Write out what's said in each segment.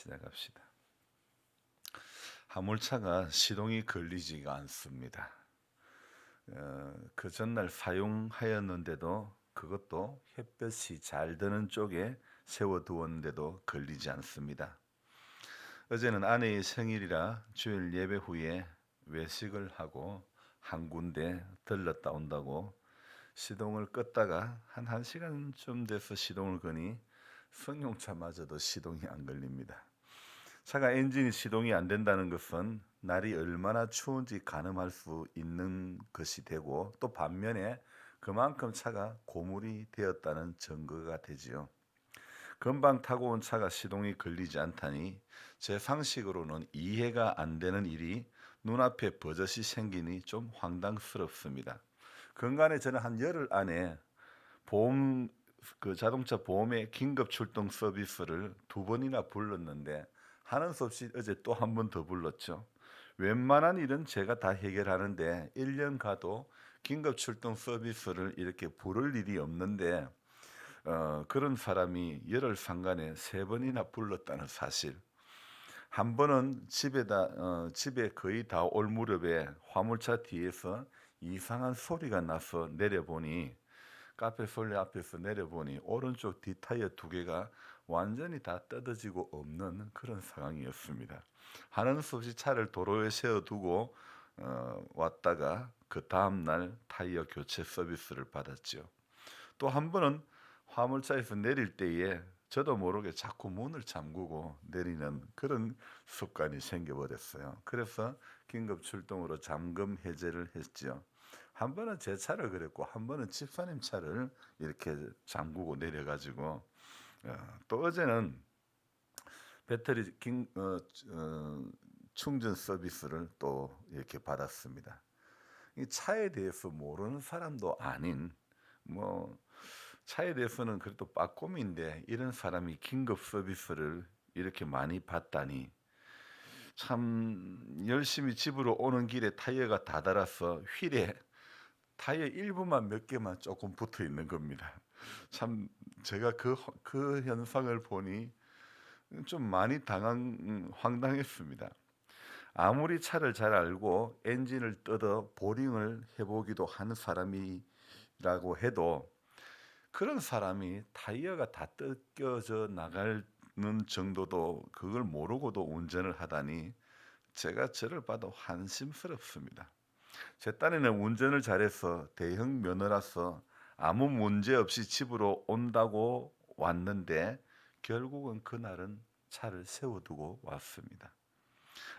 시작합시다. 화물차가 시동이 걸리지가 않습니다. 그 전날 사용하였는데도 그것도 햇볕이 잘 드는 쪽에 세워두었는데도 걸리지 않습니다. 어제는 아내의 생일이라 주일 예배 후에 외식을 하고 한 군데 들렀다 온다고 시동을 껐다가 한 1시간쯤 돼서 시동을 거니 승용차마저도 시동이 안 걸립니다. 차가 엔진이 시동이 안 된다는 것은 날이 얼마나 추운지 가늠할 수 있는 것이 되고, 또 반면에 그만큼 차가 고물이 되었다는 증거가 되지요. 금방 타고 온 차가 시동이 걸리지 않다니 제 상식으로는 이해가 안 되는 일이 눈앞에 버젓이 생기니 좀 황당스럽습니다. 근간에 저는 한 열흘 안에 보험 자동차 보험의 긴급 출동 서비스를 2번이나 불렀는데 하는 수 없이 어제 또 한 번 더 불렀죠. 웬만한 일은 제가 다 해결하는데 1년 가도 긴급 출동 서비스를 이렇게 부를 일이 없는데 그런 사람이 열흘 상간에 3번이나 불렀다는 사실. 한 번은 집에 거의 다 올 무렵에 화물차 뒤에서 이상한 소리가 나서 내려보니, 카페 솔레 앞에서 내려보니 오른쪽 뒷타이어 2개가 완전히 다 뜯어지고 없는 그런 상황이었습니다. 하는 수 없이 차를 도로에 세워두고 왔다가 그 다음날 타이어 교체 서비스를 받았죠. 또 한 번은 화물차에서 내릴 때에 저도 모르게 자꾸 문을 잠그고 내리는 그런 습관이 생겨버렸어요. 그래서 긴급 출동으로 잠금 해제를 했죠. 한 번은 제 차를 그랬고 한 번은 집사님 차를 이렇게 잠그고 내려가지고 또 어제는 배터리 충전 서비스를 또 이렇게 받았습니다. 이 차에 대해서 모르는 사람도 아닌, 뭐 차에 대해서는 그래도 빠꼼인데 이런 사람이 긴급 서비스를 이렇게 많이 받다니, 참 열심히 집으로 오는 길에 타이어가 다 닳아서 휠에 타이어 일부만 몇 개만 조금 붙어 있는 겁니다. 참 제가 그 현상을 보니 좀 많이 황당했습니다. 아무리 차를 잘 알고 엔진을 뜯어 보링을 해보기도 하는 사람이라고 해도 그런 사람이 타이어가 다 뜯겨져 나가는 정도도 그걸 모르고도 운전을 하다니 제가 저를 봐도 한심스럽습니다. 제 딴에는 운전을 잘해서 대형 면허라서 아무 문제 없이 집으로 온다고 왔는데 결국은 그날은 차를 세워두고 왔습니다.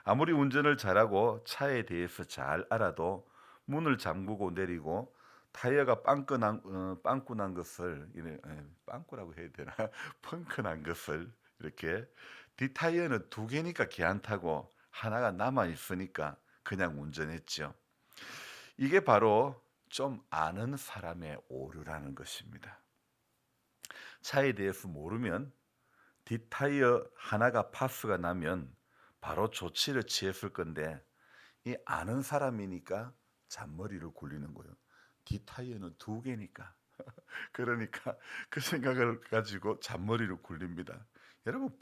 아무리 운전을 잘하고 차에 대해서 잘 알아도 문을 잠그고 내리고 타이어가 빵꾸 난 것을 빵꾸라고 해야 되나 펑크 난 것을 이렇게 뒷타이어는 2개니까 괜찮다고 하나가 남아 있으니까 그냥 운전했죠. 이게 바로 좀 아는 사람의 오류라는 것입니다. 차에 대해서 모르면 뒷타이어 하나가 파스가 나면 바로 조치를 취했을 건데, 이 아는 사람이니까 잔머리를 굴리는 거예요. 뒷타이어는 2개니까. 그러니까 그 생각을 가지고 잔머리를 굴립니다. 여러분,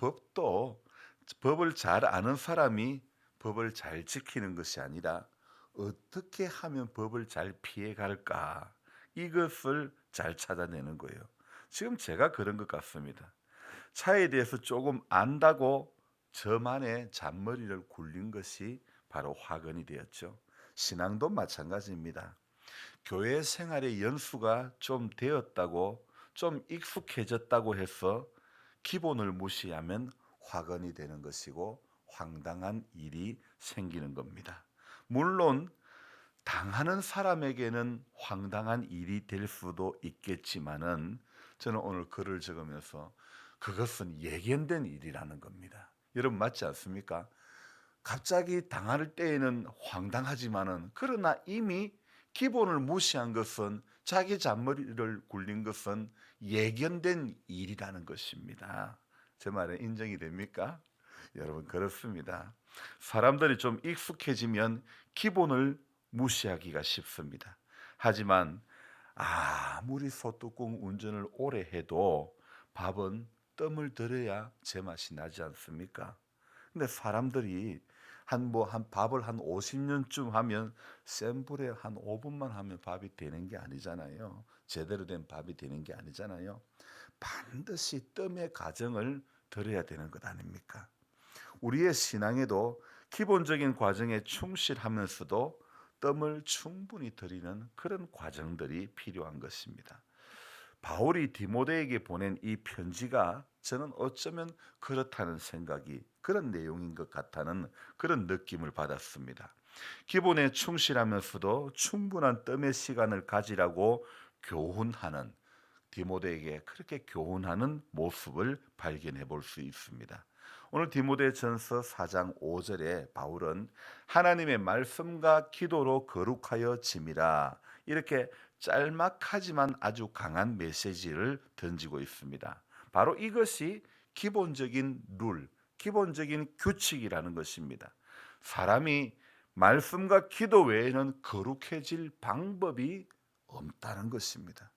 법을 잘 아는 사람이 법을 잘 지키는 것이 아니라 어떻게 하면 법을 잘 피해갈까, 이것을 잘 찾아내는 거예요. 지금 제가 그런 것 같습니다. 차에 대해서 조금 안다고 저만의 잔머리를 굴린 것이 바로 화근이 되었죠. 신앙도 마찬가지입니다. 교회 생활의 연수가 좀 되었다고, 좀 익숙해졌다고 해서 기본을 무시하면 화근이 되는 것이고 황당한 일이 생기는 겁니다. 물론 당하는 사람에게는 황당한 일이 될 수도 있겠지만은, 저는 오늘 글을 적으면서 그것은 예견된 일이라는 겁니다. 여러분, 맞지 않습니까? 갑자기 당할 때에는 황당하지만은, 그러나 이미 기본을 무시한 것은, 자기 잔머리를 굴린 것은 예견된 일이라는 것입니다. 제 말에 인정이 됩니까? 여러분, 그렇습니다. 사람들이 좀 익숙해지면 기본을 무시하기가 쉽습니다. 하지만 아무리 소뚜껑 운전을 오래 해도 밥은 뜸을 들여야 제맛이 나지 않습니까? 근데 사람들이 한 밥을 한 50년쯤 하면 센 불에 한 5분만 하면 밥이 되는 게 아니잖아요. 제대로 된 밥이 되는 게 아니잖아요. 반드시 뜸의 과정을 들여야 되는 것 아닙니까? 우리의 신앙에도 기본적인 과정에 충실하면서도 뜸을 충분히 들이는 그런 과정들이 필요한 것입니다. 바울이 디모데에게 보낸 이 편지가 저는 어쩌면 그렇다는 생각이 그런 내용인 것 같다는 그런 느낌을 받았습니다. 기본에 충실하면서도 충분한 뜸의 시간을 가지라고 교훈하는 디모데에게 그렇게 교훈하는 모습을 발견해 볼 수 있습니다. 오늘 디모데전서 4장 5절에 바울은 하나님의 말씀과 기도로 거룩하여 짐이라 이렇게 짤막하지만 아주 강한 메시지를 던지고 있습니다. 바로 이것이 기본적인 룰, 기본적인 규칙이라는 것입니다. 사람이 말씀과 기도 외에는 거룩해질 방법이 없다는 것입니다.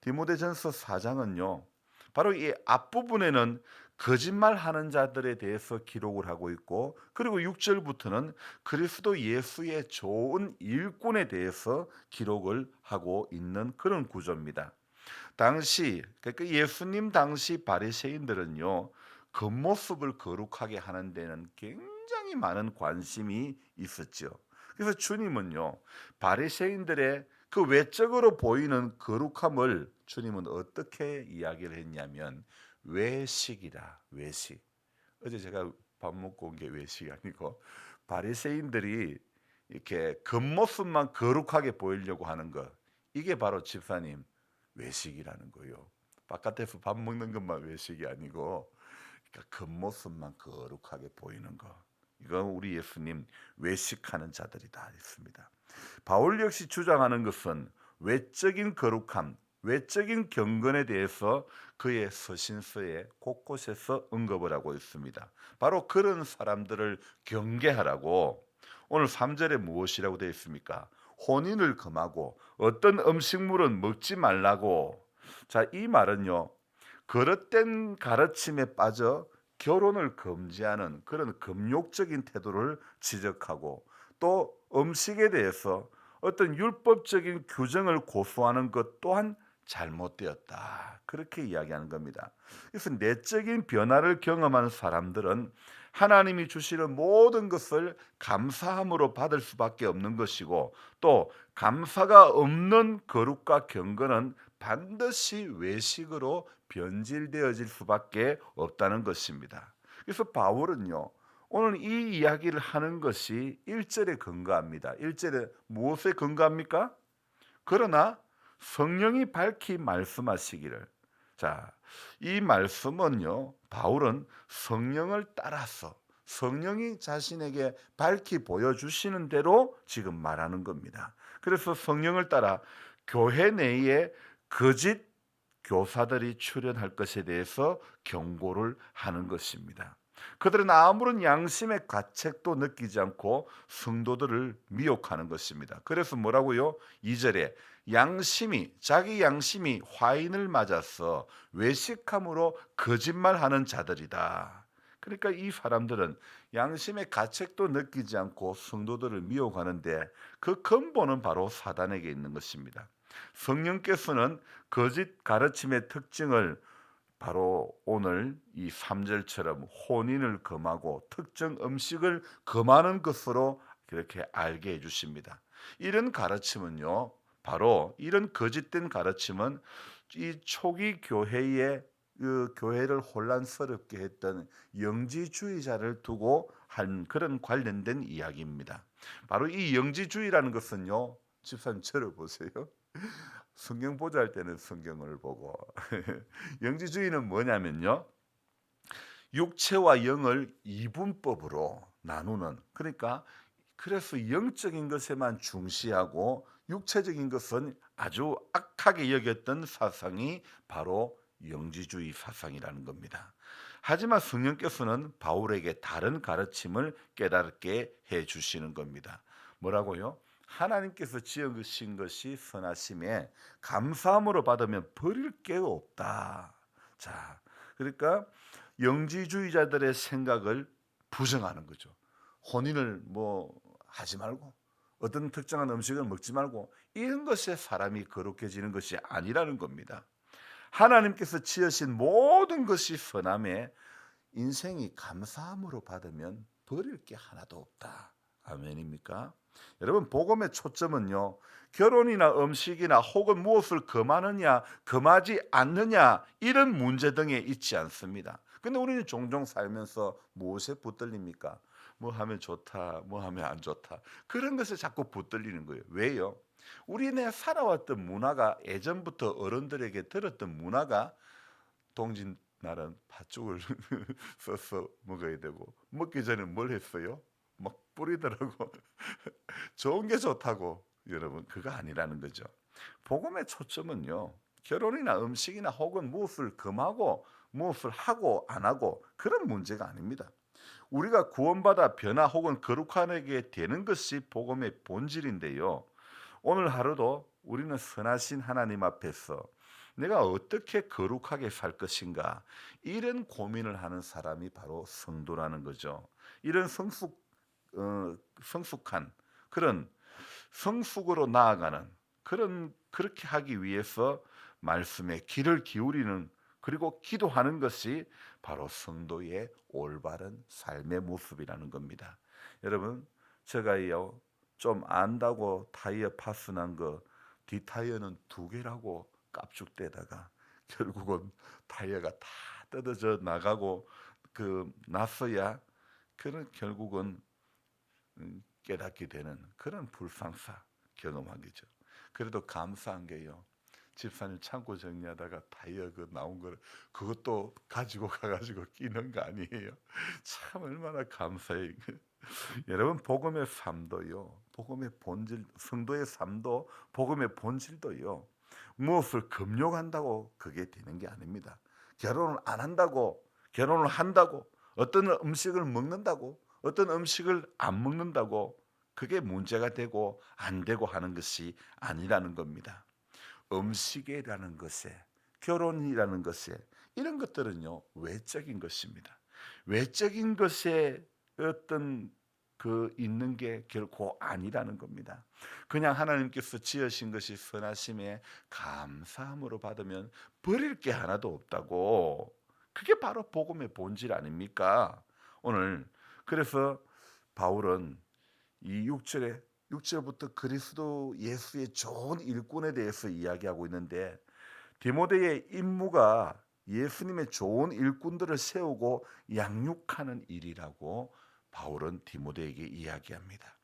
디모데전서 4장은요. 바로 이 앞부분에는 거짓말하는 자들에 대해서 기록을 하고 있고 그리고 6절부터는 그리스도 예수의 좋은 일꾼에 대해서 기록을 하고 있는 그런 구조입니다. 당시 그러니까 예수님 당시 바리새인들은요. 겉모습을 거룩하게 하는 데는 굉장히 많은 관심이 있었죠. 그래서 주님은요. 바리새인들의 그 외적으로 보이는 거룩함을 주님은 어떻게 이야기를 했냐면 외식이라 외식. 어제 제가 밥 먹고 온 게 외식이 아니고 바리새인들이 이렇게 겉모습만 거룩하게 보이려고 하는 것. 이게 바로 집사님 외식이라는 거예요. 바깥에서 밥 먹는 것만 외식이 아니고 그러니까 겉모습만 거룩하게 보이는 거. 이건 우리 예수님 외식하는 자들이다 했습니다. 바울 역시 주장하는 것은 외적인 거룩함, 외적인 경건에 대해서 그의 서신서에 곳곳에서 언급을 하고 있습니다. 바로 그런 사람들을 경계하라고 오늘 3절에 무엇이라고 되어 있습니까? 혼인을 금하고 어떤 음식물은 먹지 말라고. 자, 이 말은요. 그릇된 가르침에 빠져 결혼을 금지하는 그런 금욕적인 태도를 지적하고 또 음식에 대해서 어떤 율법적인 규정을 고수하는 것 또한 잘못되었다. 그렇게 이야기하는 겁니다. 그래서 내적인 변화를 경험한 사람들은 하나님이 주시는 모든 것을 감사함으로 받을 수밖에 없는 것이고 또 감사가 없는 거룩과 경건은 반드시 외식으로 변질되어질 수밖에 없다는 것입니다. 그래서 바울은요. 오늘 이 이야기를 하는 것이 1절에 근거합니다. 1절에 무엇에 근거합니까? 그러나 성령이 밝히 말씀하시기를. 자, 이 말씀은요. 바울은 성령을 따라서 성령이 자신에게 밝히 보여주시는 대로 지금 말하는 겁니다. 그래서 성령을 따라 교회 내에 거짓 교사들이 출현할 것에 대해서 경고를 하는 것입니다. 그들은 아무런 양심의 가책도 느끼지 않고 성도들을 미혹하는 것입니다. 그래서 뭐라고요? 2절에 자기 양심이 화인을 맞아서 외식함으로 거짓말하는 자들이다. 그러니까 이 사람들은 양심의 가책도 느끼지 않고 성도들을 미혹하는데 그 근본은 바로 사단에게 있는 것입니다. 성령께서는 거짓 가르침의 특징을 바로 오늘 이 3절처럼 혼인을 금하고 특정 음식을 금하는 것으로 그렇게 알게 해 주십니다. 이런 가르침은요. 바로 이런 거짓된 가르침은 이 초기 교회의 그 교회를 혼란스럽게 했던 영지주의자를 두고 한 그런 관련된 이야기입니다. 바로 이 영지주의라는 것은요. 집사님 저를 보세요. 성경 보자 할 때는 성경을 보고 영지주의는 뭐냐면요. 육체와 영을 이분법으로 나누는 그러니까 그래서 영적인 것에만 중시하고 육체적인 것은 아주 악하게 여겼던 사상이 바로 영지주의 사상이라는 겁니다. 하지만 성령께서는 바울에게 다른 가르침을 깨닫게 해 주시는 겁니다. 뭐라고요? 하나님께서 지으신 것이 선하심에 감사함으로 받으면 버릴 게 없다. 자, 그러니까 영지주의자들의 생각을 부정하는 거죠. 혼인을 뭐 하지 말고 어떤 특정한 음식을 먹지 말고 이런 것에 사람이 거룩해지는 것이 아니라는 겁니다. 하나님께서 지으신 모든 것이 선함에 인생이 감사함으로 받으면 버릴 게 하나도 없다. 아멘입니까? 여러분 복음의 초점은요. 결혼이나 음식이나 혹은 무엇을 금하느냐 금하지 않느냐 이런 문제 등에 있지 않습니다. 근데 우리는 종종 살면서 무엇에 붙들립니까? 뭐 하면 좋다, 뭐 하면 안 좋다. 그런 것에 자꾸 붙들리는 거예요. 왜요? 우리네 살아왔던 문화가 예전부터 어른들에게 들었던 문화가 동짓날은 팥죽을 써서 먹어야 되고 먹기 전에 뭘 했어요? 막 뿌리더라고. 좋은 게 좋다고. 여러분 그거 아니라는 거죠. 복음의 초점은요. 결혼이나 음식이나 혹은 무엇을 금하고 무엇을 하고 안 하고 그런 문제가 아닙니다. 우리가 구원받아 변화 혹은 거룩하게 되는 것이 복음의 본질인데요. 오늘 하루도 우리는 선하신 하나님 앞에서 내가 어떻게 거룩하게 살 것인가 이런 고민을 하는 사람이 바로 성도라는 거죠. 이런 성숙한 그런 성숙으로 나아가는 그렇게 하기 위해서 말씀에 귀를 기울이는 그리고 기도하는 것이 바로 성도의 올바른 삶의 모습이라는 겁니다. 여러분 제가요 좀 안다고 타이어 파손한 거 뒷타이어는 두 개라고 깝죽대다가 결국은 타이어가 다 뜯어져 나가고 났어야 그런 결국은 깨닫게 되는 그런 불상사 경험하기죠. 그래도 감사한 게요. 집사님 창고 정리하다가 타이어 나온 거를 그것도 가지고 가가지고 끼는 거 아니에요. 참 얼마나 감사해요. 여러분 복음의 삶도요. 복음의 본질 성도의 삶도 복음의 본질도요. 무엇을 금욕한다고 그게 되는 게 아닙니다. 결혼을 안 한다고 결혼을 한다고 어떤 음식을 먹는다고 어떤 음식을 안 먹는다고 그게 문제가 되고 안 되고 하는 것이 아니라는 겁니다. 음식이라는 것에 결혼이라는 것에 이런 것들은요 외적인 것입니다. 외적인 것에 어떤 있는 게 결코 아니라는 겁니다. 그냥 하나님께서 지으신 것이 선하심에 감사함으로 받으면 버릴 게 하나도 없다고. 그게 바로 복음의 본질 아닙니까? 오늘 그래서 바울은 이 6절부터 그리스도 예수의 좋은 일꾼에 대해서 이야기하고 있는데 디모데의 임무가 예수님의 좋은 일꾼들을 세우고 양육하는 일이라고 바울은 디모데에게 이야기합니다.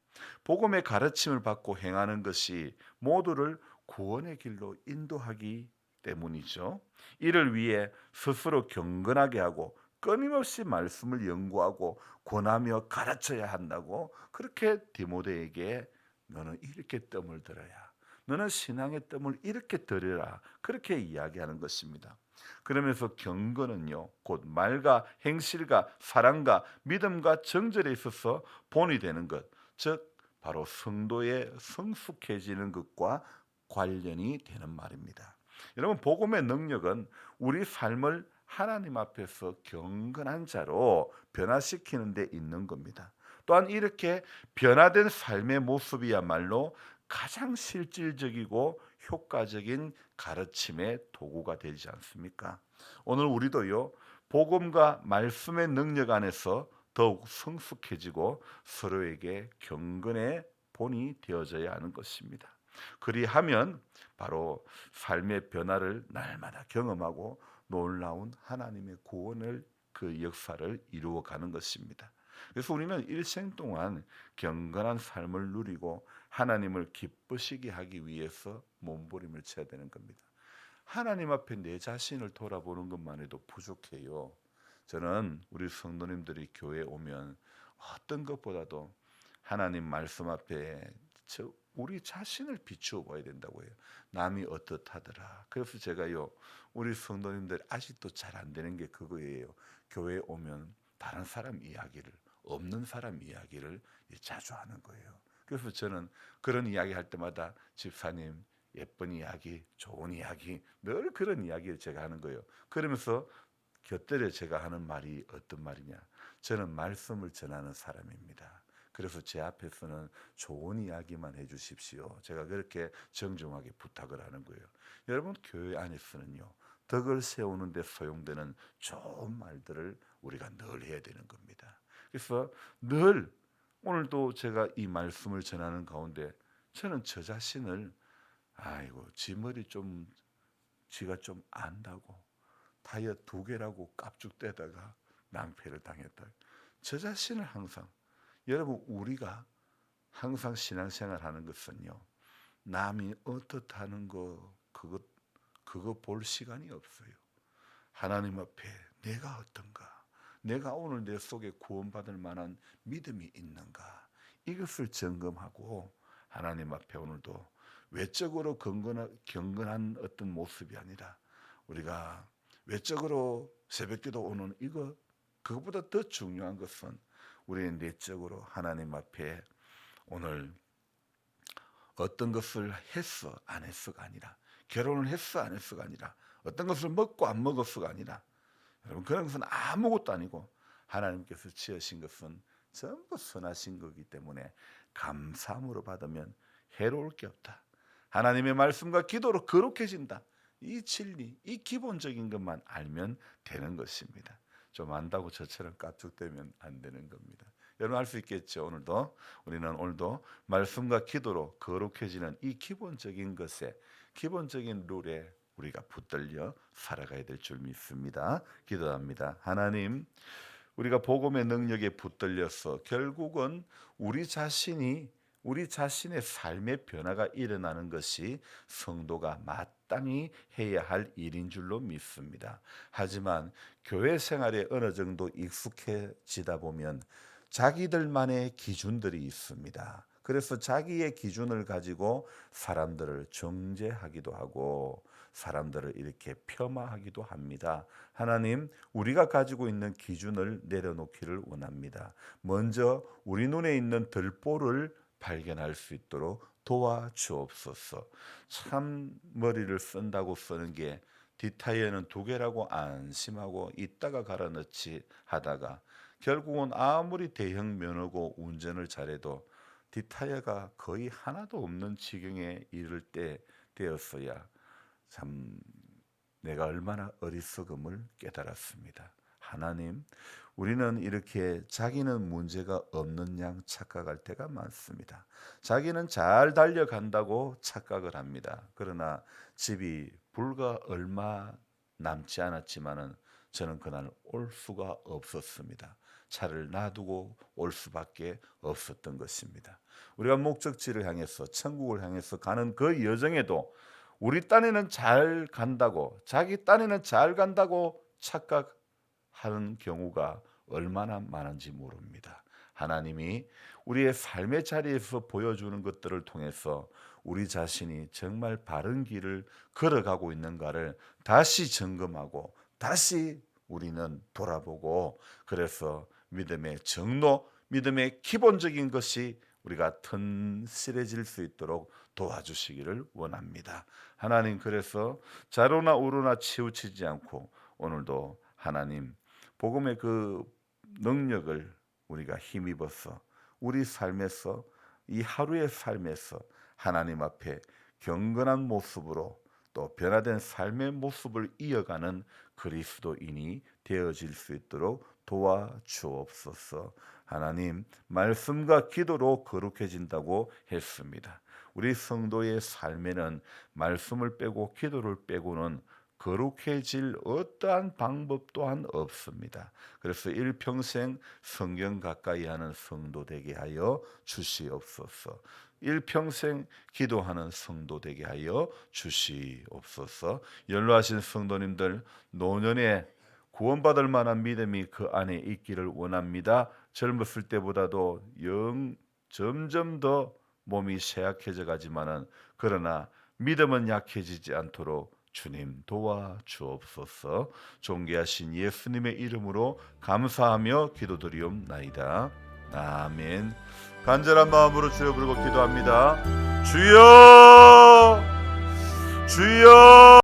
복음의 가르침을 받고 행하는 것이 모두를 구원의 길로 인도하기 때문이죠. 이를 위해 스스로 경건하게 하고 끊임없이 말씀을 연구하고 권하며 가르쳐야 한다고 그렇게 디모데에게 너는 이렇게 뜸을 들어야 너는 신앙의 뜸을 이렇게 들여라 그렇게 이야기하는 것입니다. 그러면서 경건은요 곧 말과 행실과 사랑과 믿음과 정절에 있어서 본이 되는 것, 즉 바로 성도의 성숙해지는 것과 관련이 되는 말입니다. 여러분 복음의 능력은 우리 삶을 하나님 앞에서 경건한 자로 변화시키는 데 있는 겁니다. 또한 이렇게 변화된 삶의 모습이야말로 가장 실질적이고 효과적인 가르침의 도구가 되지 않습니까? 오늘 우리도요 복음과 말씀의 능력 안에서 더욱 성숙해지고 서로에게 경건의 본이 되어져야 하는 것입니다. 그리하면 바로 삶의 변화를 날마다 경험하고 놀라운 하나님의 구원을 그 역사를 이루어가는 것입니다. 그래서 우리는 일생 동안 경건한 삶을 누리고 하나님을 기쁘시게 하기 위해서 몸부림을 쳐야 되는 겁니다. 하나님 앞에 내 자신을 돌아보는 것만 해도 부족해요. 저는 우리 성도님들이 교회에 오면 어떤 것보다도 하나님 말씀 앞에 우리 자신을 비추어 봐야 된다고 해요. 남이 어떻하더라. 그래서 제가요 우리 성도님들 아직도 잘 안 되는 게 그거예요. 교회에 오면 다른 사람 이야기를 없는 사람 이야기를 자주 하는 거예요. 그래서 저는 그런 이야기 할 때마다 집사님 예쁜 이야기, 좋은 이야기, 늘 그런 이야기를 제가 하는 거예요. 그러면서 곁들여 제가 하는 말이 어떤 말이냐? 저는 말씀을 전하는 사람입니다. 그래서 제 앞에서는 좋은 이야기만 해주십시오. 제가 그렇게 정중하게 부탁을 하는 거예요. 여러분, 교회 안에서는요, 덕을 세우는 데 소용되는 좋은 말들을 우리가 늘 해야 되는 겁니다. 그래서 늘 오늘도 제가 이 말씀을 전하는 가운데 저는 저 자신을 아이고 지 머리 좀 지가 좀 안다고 타이어 2개라고 깝죽대다가 낭패를 당했다. 저 자신을 항상 여러분 우리가 항상 신앙생활 하는 것은요 남이 어떻다는 거 그거 볼 시간이 없어요. 하나님 앞에 내가 어떤가, 내가 오늘 내 속에 구원받을 만한 믿음이 있는가, 이것을 점검하고 하나님 앞에 오늘도 외적으로 경건한 어떤 모습이 아니라 우리가 외적으로 새벽기도 오는 그것보다 더 중요한 것은 우리의 내적으로 하나님 앞에 오늘 어떤 것을 했어 안 했어가 아니라, 결혼을 했어 안 했어가 아니라, 어떤 것을 먹고 안 먹었어가 아니라, 여러분 그런 것은 아무것도 아니고 하나님께서 지으신 것은 전부 선하신 거기 때문에 감사함으로 받으면 해로울 게 없다. 하나님의 말씀과 기도로 거룩해진다. 이 진리, 이 기본적인 것만 알면 되는 것입니다. 좀 안다고 저처럼 깝죽대면 안 되는 겁니다. 여러분 알 수 있겠죠. 우리는 오늘도 말씀과 기도로 거룩해지는 이 기본적인 것에, 기본적인 룰에 우리가 붙들려 살아가야 될 줄 믿습니다. 기도합니다. 하나님, 우리가 복음의 능력에 붙들려서 결국은 우리 자신의 삶의 변화가 일어나는 것이 성도가 마땅히 해야 할 일인 줄로 믿습니다. 하지만 교회 생활에 어느 정도 익숙해지다 보면 자기들만의 기준들이 있습니다. 그래서 자기의 기준을 가지고 사람들을 정죄하기도 하고 사람들을 이렇게 폄하하기도 합니다. 하나님, 우리가 가지고 있는 기준을 내려놓기를 원합니다. 먼저 우리 눈에 있는 들보를 발견할 수 있도록 도와주옵소서. 참 머리를 쓴다고 쓰는 게 뒷타이어는 2개라고 안심하고 이따가 갈아 넣지 하다가 결국은 아무리 대형 면허고 운전을 잘해도 뒷타이어가 거의 하나도 없는 지경에 이를 때 되었어야 참 내가 얼마나 어리석음을 깨달았습니다. 하나님, 우리는 이렇게 자기는 문제가 없는 양 착각할 때가 많습니다. 자기는 잘 달려간다고 착각을 합니다. 그러나 집이 불과 얼마 남지 않았지만은 저는 그날 올 수가 없었습니다. 차를 놔두고 올 수밖에 없었던 것입니다. 우리가 목적지를 향해서 천국을 향해서 가는 그 여정에도 우리 딴에는 잘 간다고, 자기 딴에는 잘 간다고 착각하는 경우가 얼마나 많은지 모릅니다. 하나님이 우리의 삶의 자리에서 보여주는 것들을 통해서 우리 자신이 정말 바른 길을 걸어가고 있는가를 다시 점검하고 다시 우리는 돌아보고, 그래서 믿음의 정로, 믿음의 기본적인 것이 우리가 튼실해질 수 있도록 도와주시기를 원합니다. 하나님, 그래서 좌로나 우로나 치우치지 않고 오늘도 하나님 복음의 그 능력을 우리가 힘입어서 우리 삶에서, 이 하루의 삶에서 하나님 앞에 경건한 모습으로 또 변화된 삶의 모습을 이어가는 그리스도인이 되어질 수 있도록 도와주옵소서. 하나님, 말씀과 기도로 거룩해진다고 했습니다. 우리 성도의 삶에는 말씀을 빼고 기도를 빼고는 거룩해질 어떠한 방법 또한 없습니다. 그래서 일평생 성경 가까이 하는 성도 되게 하여 주시옵소서. 일평생 기도하는 성도 되게 하여 주시옵소서. 연로하신 성도님들, 노년에 구원받을 만한 믿음이 그 안에 있기를 원합니다. 젊었을 때보다도 점점 더 몸이 쇠약해져 가지만은, 그러나 믿음은 약해지지 않도록 주님 도와주옵소서. 존귀하신 예수님의 이름으로 감사하며 기도드리옵나이다. 아멘. 간절한 마음으로 주여 부르고 기도합니다. 주여, 주여.